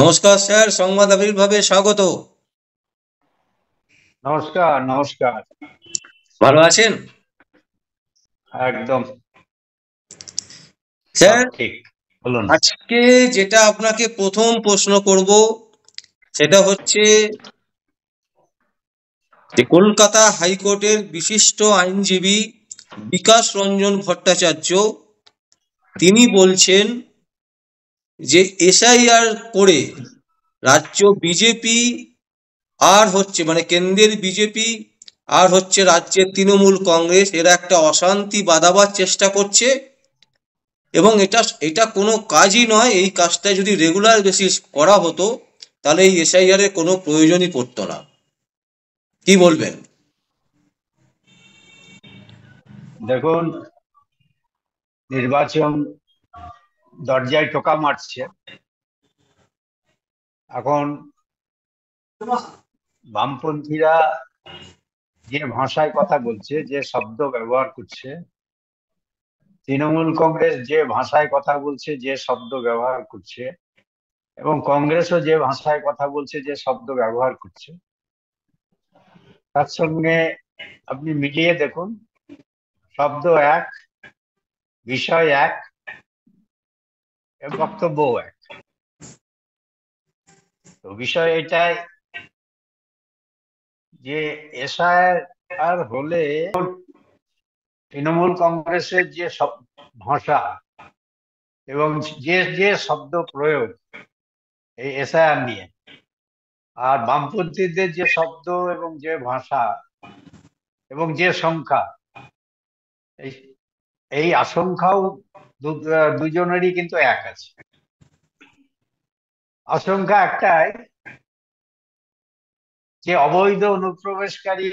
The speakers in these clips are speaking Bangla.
নমস্কার স্যার, সংবাদ আবির্ভাবে স্বাগত। নমস্কার নমস্কার। ভালো আছেন একদম সব স্যার? ঠিক। বলুন। আজকে যেটা আপনাকে প্রথম প্রশ্ন করব সেটা হচ্ছে যে কলকাতা হাইকোর্টের বিশিষ্ট আইনজীবী বিকাশ রঞ্জন ভট্টাচার্য তিনি বলছেন যে এসআইআর করে রাজ্য বিজেপি আর হচ্ছে মানে কেন্দ্রের বিজেপি আর হচ্ছে রাজ্যের তৃণমূল কংগ্রেস এরা একটা অশান্তি বাঁধাবার চেষ্টা করছে এবং এটা এটা কোনো কাজই নয়। এই কাজটা যদি রেগুলার বেসিস করা হতো তাহলে এই এসআইআর এর কোনো প্রয়োজনই পড়তো না। কি বলবেন? দেখুন, নির্বাচন দরজায় টোকা মারছে। এখন বামপন্থীরা যে ভাষায় কথা বলছে, যে শব্দ ব্যবহার করছে, তৃণমূল কংগ্রেস যে ভাষায় কথা বলছে, যে শব্দ ব্যবহার করছে, এবং কংগ্রেসও যে ভাষায় কথা বলছে, যে শব্দ ব্যবহার করছে, তার সঙ্গে আপনি মিলিয়ে দেখুন, শব্দ এক, বিষয় এক, বক্তব্যও এক। তো বিষয় এটাই যে এসআইআর হলে তৃণমূল কংগ্রেসের যে ভাষা এবং যে যে শব্দ প্রয়োগ এই এসআইআর নিয়ে, আর বামপন্থীদের যে শব্দ এবং যে ভাষা এবং যে সংখ্যা, এই এই আশঙ্কাও দুজনেরই কিন্তু এক আছে। আশঙ্কা একটাই, যে অবৈধ অনুপ্রবেশকারী,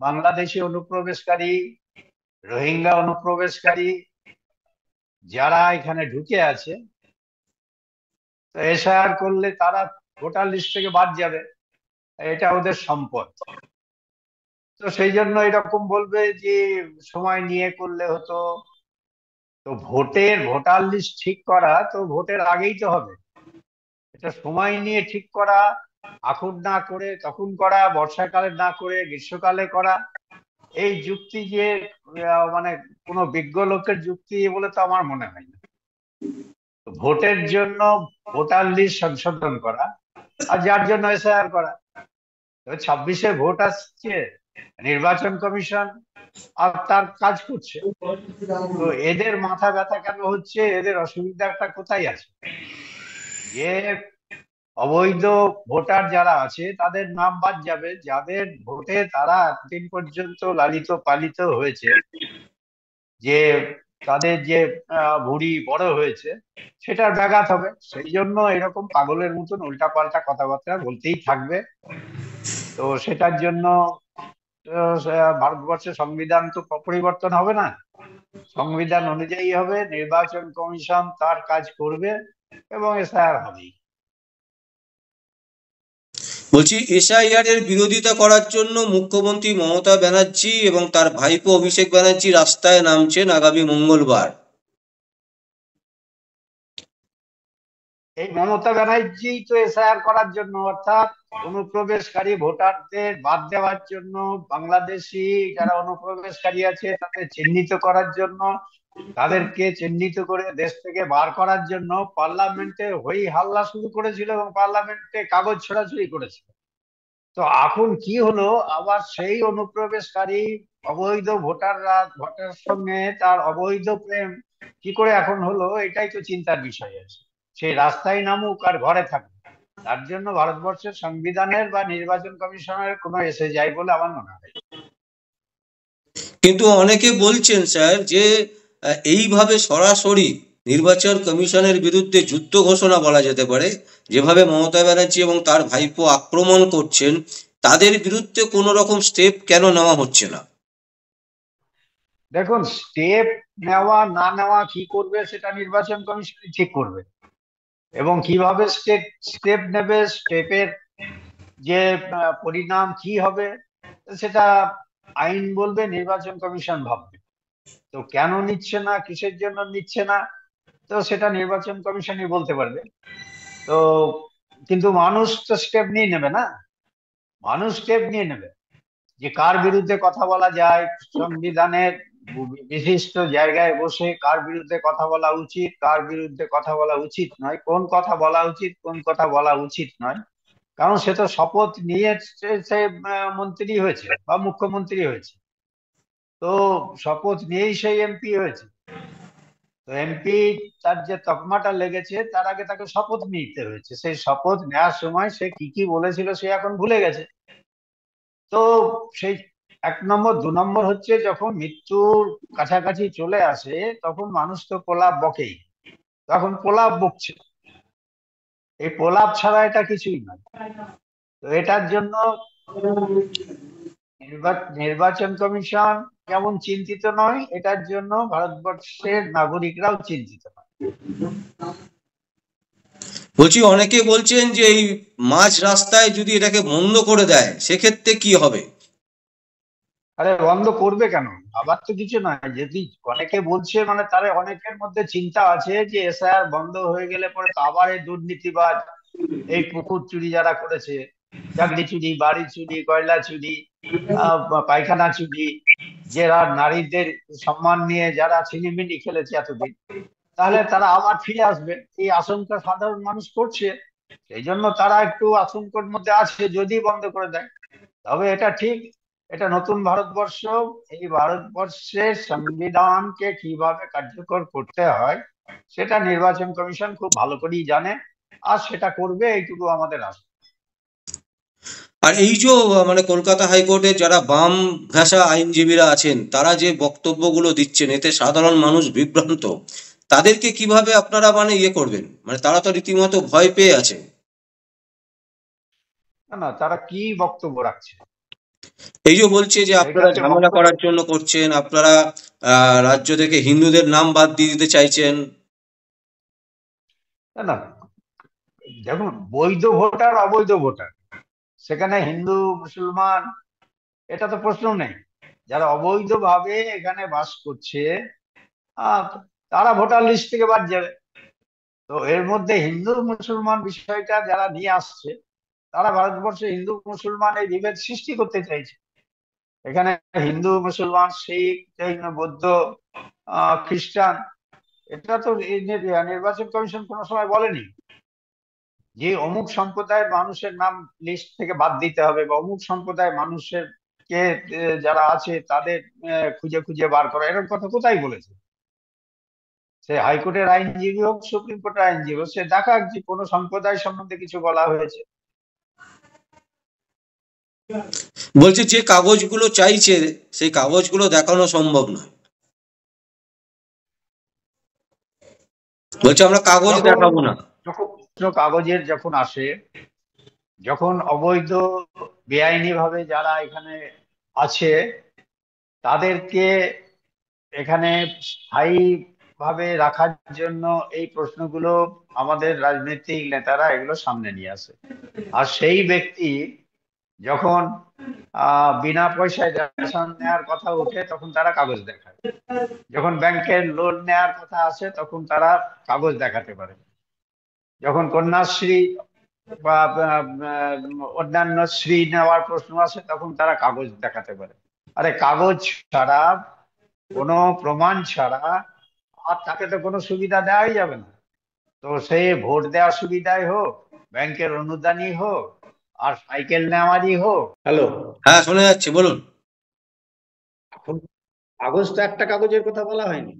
বাংলাদেশি অনুপ্রবেশকারী, রোহিঙ্গা অনুপ্রবেশকারী যারা এখানে ঢুকে আছে, তো এসআইআর করলে তারা ভোটার লিস্ট থেকে বাদ যাবে, এটা ওদের সম্পদ। তো সেই জন্য এরকম বলবে যে সময় নিয়ে করলে হতো। তো ভোটার লিস্ট ঠিক করা তো ভোটের আগেই তো হবে। এটা সময় নিয়ে ঠিক করা, এখন না করে তখন করা, বর্ষাকালে না করে গ্রীষ্মকালে করা, এই যুক্তি যে মানে কোনো বিজ্ঞ লোকের যুক্তি বলে তো আমার মনে হয় না। ভোটের জন্য ভোটার লিস্ট সংশোধন করা, আর যার জন্য এসআইআর করা। 26-এ ভোট আসছে, নির্বাচন কমিশন আর তার কাজ করছে। তো এদের মাথা ব্যথা কেন হচ্ছে, এদের অসুবিধাটা কোথায় আছে? যে অবৈধ ভোটার যারা আছে তাদের নাম বাদ যাবে, যাদের ভোটে তারা এতদিন পর্যন্ত লালিত পালিত হয়েছে, যে তাদের যে ভুঁড়ি বড় হয়েছে, সেটার ব্যাঘাত হবে। সেই জন্য এরকম পাগলের মতন উল্টাপাল্টা কথাবার্তা বলতেই থাকবে। তো সেটার জন্য ভারতবর্ষের সংবিধান তো পরিবর্তন হবে না, সংবিধান অনুযায়ী হবে, নির্বাচন কমিশন তার কাজ করবে এবং এসআইআর হবেই। বলছি, এসআইআর এর বিরোধিতা করার জন্য মুখ্যমন্ত্রী মমতা ব্যানার্জি এবং তার ভাইপো অভিষেক ব্যানার্জি রাস্তায় নামছেন আগামী মঙ্গলবার। এই মমতা ব্যানার্জি তো এসআইআর করার জন্য, অর্থাৎ অনুপ্রবেশকারী ভোটারদের বাদ দেওয়ার জন্য, বাংলাদেশি যারা অনুপ্রবেশকারী আছে তাদের চিহ্নিত করার জন্য, তাদেরকে চিহ্নিত করে দেশ থেকে বার করার জন্য পার্লামেন্টে হই হাল্লা শুরু করেছিল এবং পার্লামেন্টে কাগজ ছোড়াছুড়ি করেছিল। তো এখন কি হলো, আবার সেই অনুপ্রবেশকারী অবৈধ ভোটার সঙ্গে তার অবৈধ প্রেম কি করে এখন হলো, এটাই তো চিন্তার বিষয় আছে। সেই রাস্তায় নামুক আর ঘরে থাকুক, তার জন্য ভারতবর্ষের সংবিধানের বা নির্বাচন কমিশনের কোনো এসে যায় বলে আমার মনে হয়। কিন্তু অনেকে বলছেন স্যার যে এইভাবে সরাসরি নির্বাচন কমিশনের বিরুদ্ধে যুদ্ধ ঘোষণা বলা যেতে পারে। যেভাবে মমতা ব্যানার্জি এবং তার ভাইপো আক্রমণ করছেন, তাদের বিরুদ্ধে কোনো রকম স্টেপ কেন নেওয়া হচ্ছে না? দেখুন, স্টেপ নেওয়া না নেওয়া কি করবে সেটা নির্বাচন কমিশনই ঠিক করবে, এবং কিভাবে স্টেপ নেবে, স্টেপের যে পরিণাম কি হবে সেটা আইন বলবে, নির্বাচন কমিশন ভাববে। তো কেন নিচ্ছে না, কিসের জন্য নিচ্ছে না, তো সেটা নির্বাচন কমিশনই বলতে পারবে। তো কিন্তু মানুষ তো স্টেপ নিয়ে নেবে না, মানুষ স্টেপ নিয়ে নেবে যে কার বিরুদ্ধে কথা বলা যায়, সংবিধানের বিশিষ্ট জায়গায় বসে কার বিরুদ্ধে কথা বলা উচিত, কার বিরুদ্ধে কথা বলা উচিত নয়, কোন কথা বলা উচিত, কোন কথা বলা উচিত নয়। কারণ সে তো শপথ নিয়ে সে মন্ত্রী হয়েছে বা মুখ্যমন্ত্রী হয়েছে, তো শপথ নিয়েই সেই এমপি হয়েছে। তো এমপি তার যে তকমাটা লেগেছে তার আগে তাকে শপথ নিতে হয়েছে, সেই শপথ নেওয়ার সময় সে কি কি বলেছিল সে এখন ভুলে গেছে। তো সেই 1 নম্বর। 2 নম্বর হচ্ছে যখন মৃত্যুর কাছাকাছি চলে আসে তখন মানুষ তো প্রলাপ বকেই, তখন প্রলাপ বকছে, এই প্রলাপ ছাড়া এটা কিছুই নয়। তো এটার জন্য নির্বাচন কমিশন যেমন চিন্তিত নয়, এটার জন্য ভারতবর্ষের নাগরিকরাও চিন্তিত নয়। বলছি অনেকে বলছেন যে এই মাঝ রাস্তায় যদি এটাকে বন্ধ করে দেয় সেক্ষেত্রে কি হবে? আরে বন্ধ করবে কেন? আবার তো কিছু নয়, যদি অনেকে বলছে মানে তার অনেকের মধ্যে চিন্তা আছে যে এসআইআর বন্ধ হয়ে গেলে পরে তো আবার এই দুর্নীতিবাজ, এই পুকুর চুরি যারা করেছে, চাকরি চুরি, বাড়ি চুরি, কয়লা চুরি, পায়খানা চুরি, যারা নারীদের সম্মান নিয়ে যারা ছিনিমিনি খেলেছে এতদিন, তাহলে তারা আবার ফিরে আসবে, এই আশঙ্কা সাধারণ মানুষ করছে। সেই জন্য তারা একটু আশঙ্কার মধ্যে আছে যদি বন্ধ করে দেয়। তবে এটা ঠিক, এটা নতুন ভারতবর্ষ, এই ভারতবর্ষের সংবিধানকে কিভাবে কার্যকর করতে হয় সেটা নির্বাচন কমিশন খুব ভালো করেই জানে, আর সেটা করবে এইটুকু আমাদের আশা। আর এই যে মানে কলকাতা হাইকোর্টের যারা বাম ঘেঁষা আইনজীবীরা আছেন তারা যে বক্তব্যগুলো দিচ্ছেন এতে সাধারণ মানুষ বিভ্রান্ত, তাদেরকে কিভাবে আপনারা মানে ইয়ে করবেন? মানে তারা তো রীতিমতো ভয় পেয়ে আছে। না না, তারা কি বক্তব্য রাখছে? এই যে বলছে যে আপনারা এটাতে ঝামেলা বক্তব্য, করার জন্য করছেন, আপনারা রাজ্য থেকে হিন্দুদের নাম বাদ দিয়ে দিতে চাইছেন। না না, দেখুন বৈধ ভোটার অবৈধ ভোটার, সেখানে হিন্দু মুসলমান এটা তো প্রশ্ন নেই। যারা অবৈধভাবে এখানে বাস করছে আহ, তারা ভোটার লিস্ট থেকে বাদ যাবে। তো এর মধ্যে হিন্দু মুসলমান বিষয়টা যারা নিয়ে আসছে, তারা ভারতবর্ষে হিন্দু মুসলমান এই বিভেদ সৃষ্টি করতে চাইছে। এখানে হিন্দু মুসলমান, শিখ, জৈন, বৌদ্ধ, খ্রিস্টান, এটা তো এই নির্বাচন কমিশন কোনো সময় বলেনি যে অমুক সম্প্রদায়ের মানুষের নাম লিস্ট থেকে বাদ দিতে হবে, বা অমুক সম্প্রদায়ের মানুষের কে যারা আছে তাদের খুঁজে খুঁজে বার করা, এরকম কথা কোথায় বলেছে? সে হাইকোর্টের আইনজীবী হোক, সুপ্রিম কোর্টের আইনজীবী হোক, সে দেখাক যে কোনো সম্প্রদায় সম্বন্ধে কিছু বলা হয়েছে। বলছে যে কাগজগুলো চাইছে সেই কাগজগুলো দেখানো সম্ভব নয়। বলছে আমরা কাগজ যখন দেখাবো না। যখন কাগজের যখন আসে, যখন অবৈধ বেআইনি ভাবে যারা এখানে আছে তাদেরকে এখানে স্থায়ী ভাবে রাখার জন্য এই প্রশ্নগুলো আমাদের রাজনৈতিক নেতারা এগুলো সামনে নিয়ে আসে। আর সেই ব্যক্তি যখন বিনা পয়সায় রেশন নেওয়ার কথা ওঠে তখন তারা কাগজ দেখায়, যখন ব্যাংকের লোন নেওয়ার কথা আসে তখন তারা কাগজ দেখাতে পারে, যখন কন্যাশ্রী বা অন্যান্য শ্রী নেওয়ার প্রশ্ন আসে তখন তারা কাগজ দেখাতে পারে। আরে কাগজ ছাড়া, কোনো প্রমাণ ছাড়া আর তাকে তো কোনো সুবিধা দেওয়াই যাবে না। তো সে ভোট দেওয়ার সুবিধাই হোক, ব্যাংকের অনুদানই হোক, আর সাইকেল নেওয়ারই হোক। হ্যালো, হ্যাঁ শোনা যাচ্ছে, বলুন। এখন কাগজ তো একটা কাগজের কথা বলা হয়নি।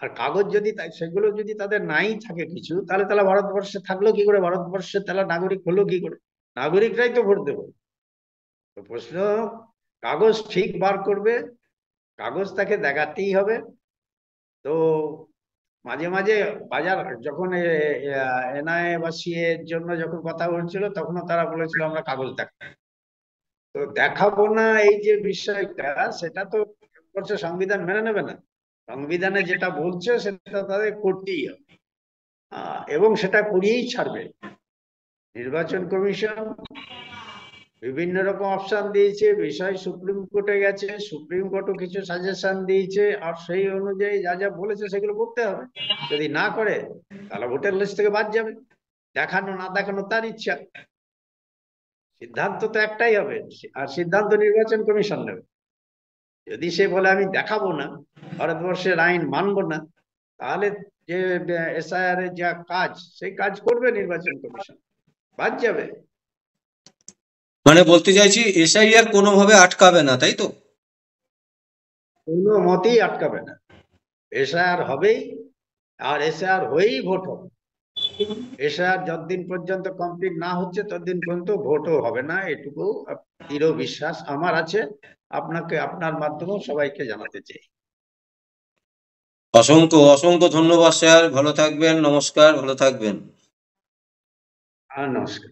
আর কাগজ যদি সেগুলো যদি তাদের নাই থাকে কিছু, তাহলে তারা ভারতবর্ষে থাকলো কি করে, ভারতবর্ষে তারা নাগরিক হলো কি করে? নাগরিকরাই তো ভোট দেবে। তো প্রশ্ন, কাগজ ঠিক বার করবে, কাগজ তাকে দেখাতেই হবে। তো মাঝে মাঝে বাজার যখন এনআইএ বা সিএ এর জন্য যখন কথা বলছিল তখনও তারা বলেছিল আমরা কাগজ দেখাবো। তো দেখাবো না এই যে বিষয়টা, সেটা তো ভারতবর্ষের সংবিধান মেনে নেবে না। সংবিধানে যেটা বলছে সেটা তাদের করতেই হবে, এবং সেটা করিয়েই ছাড়বে। নির্বাচন কমিশন বিভিন্ন রকম অপশন দিয়েছে, বিষয় সুপ্রিম কোর্টে গেছে, সুপ্রিম কোর্টও কিছু সাজেশন দিয়েছে, আর সেই অনুযায়ী যা যা বলেছে সেগুলো করতে হবে। যদি না করে তাহলে ভোটার লিস্ট থেকে বাদ যাবে। দেখানো না দেখানো তার ইচ্ছা, সিদ্ধান্ত তো একটাই হবে, আর সিদ্ধান্ত নির্বাচন কমিশন নেবে। যদি সে বলে আমি দেখাবো না, ভারতবর্ষের আইন মানবো না, তাহলে যে এসআইআর এর যা কাজ, সেই কাজ করবে নির্বাচন কমিশন, বাদ যাবে। মানে বলতে চাইছি এসআইআর কোনোভাবে আটকাবে না, তাই তো? কোনো মতেই আটকাবে না, এসআইআর হবেই, আর এসআইআর হয়েই ভোট হবে। এসআইআর যতদিন পর্যন্ত কমপ্লিট না হচ্ছে ততদিন পর্যন্ত ভোটও হবে না, এটুকু দৃঢ় বিশ্বাস আমার আছে, আপনাকে আপনার মাধ্যমে সবাইকে জানাতে চাই। অসংখ্য অসংখ্য ধন্যবাদ স্যার, ভালো থাকবেন, নমস্কার, ভালো থাকবেন। নমস্কার।